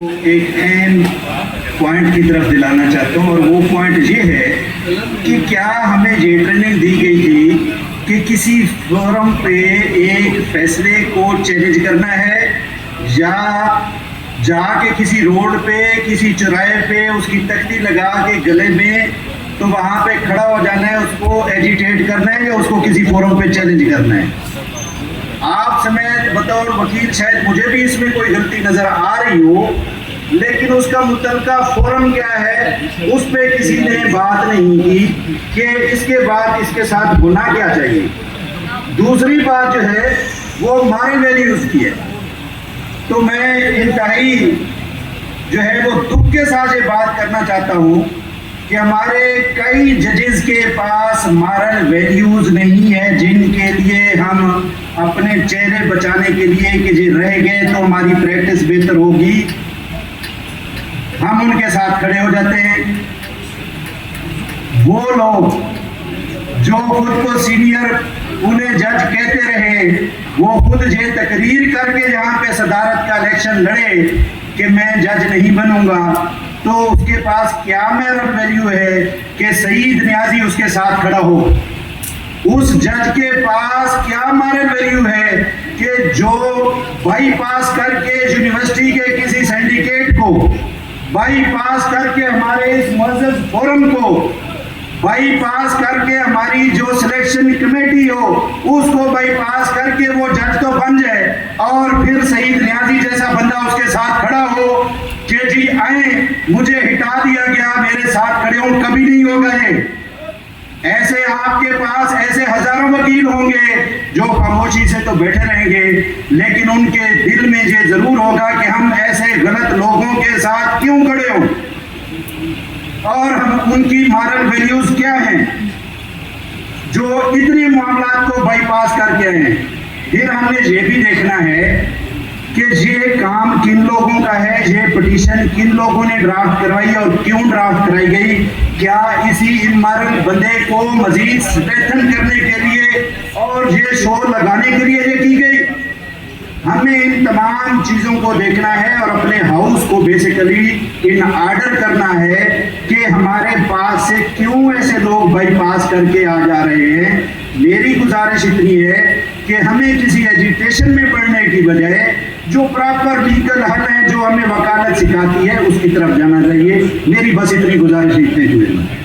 एक अहम पॉइंट की तरफ दिलाना चाहता हूँ और वो पॉइंट ये है कि क्या हमें ये ट्रेनिंग दी गई थी कि किसी फोरम पे एक फैसले को चैलेंज करना है या जाके किसी रोड पे किसी चौराहे पे उसकी तख्ती लगा के गले में तो वहाँ पे खड़ा हो जाना है, उसको एजिटेट करना है या उसको किसी फोरम पे चैलेंज करना है। आप समेत बतौर वकील शायद मुझे भी इसमें कोई गलती नजर आ रही हो, लेकिन उसका मुतलका फोरम क्या है उस पर किसी ने बात नहीं की कि इसके बाद इसके साथ होना क्या चाहिए। दूसरी बात जो है वो मॉरल वैल्यूज की है। तो मैं इंतहाई जो है वो दुख के साथ ये बात करना चाहता हूँ कि हमारे कई जजेस के पास मॉरल वैल्यूज नहीं है जिनके लिए हम अपने चेहरे बचाने के लिए कि जी रह गए तो हमारी प्रैक्टिस बेहतर होगी, हम उनके साथ खड़े हो जाते हैं। वो लोग जो खुद को सीनियर उन्हें जज कहते रहे, वो खुद ये तकरीर करके यहाँ पे सदारत का इलेक्शन लड़े कि मैं जज नहीं बनूंगा, तो उसके पास क्या मॉरल वैल्यू है कि सईद नियाजी उसके साथ खड़ा हो। उस जज के पास क्या मॉरल वैल्यू है कि जो बाईपास करके यूनिवर्सिटी के किसी सिंडिकेट को बाईपास करके हमारे इस मुअज़्ज़ज़ फोरम को बाईपास करके हमारी जो सिलेक्शन कमेटी हो उसको बाईपास करके वो जज तो बन जाए और फिर सईद नियाजी जैसा बंदा उसके साथ खड़ा हो कि जी आए मुझे हिटा दिया गया, मेरे साथ खड़े हो। कभी नहीं होगा ये। ऐसे आपके पास ऐसे हजारों वकील होंगे जो खामोशी से तो बैठे रहेंगे, लेकिन उनके दिल में ये जरूर होगा कि हम ऐसे गलत लोगों के साथ क्यों खड़े हो और हम उनकी मॉरल वैल्यूज क्या हैं जो इतने मामलात को बाईपास करके हैं। फिर हमने ये भी देखना है कि ये काम किन लोगों का है, ये पिटीशन किन लोगों ने ड्राफ्ट करवाई और क्यों ड्राफ्ट कराई गई। क्या इसी इमोरल बंदे को मजीद स्ट्रेंथन करने के लिए और ये शोर लगाने के लिए ये की गई। हमें इन तमाम चीज़ों को देखना है और अपने हाउस को बेसिकली इन ऑर्डर करना है कि हमारे पास से क्यों ऐसे लोग बाईपास करके आ जा रहे हैं। मेरी गुजारिश इतनी है कि हमें किसी एजुटेशन में पढ़ने की बजाय जो प्रॉपर लीगल हल है जो हमें वकालत सिखाती है उसकी तरफ जाना चाहिए। मेरी बस इतनी गुजारिश, इतने जुड़े।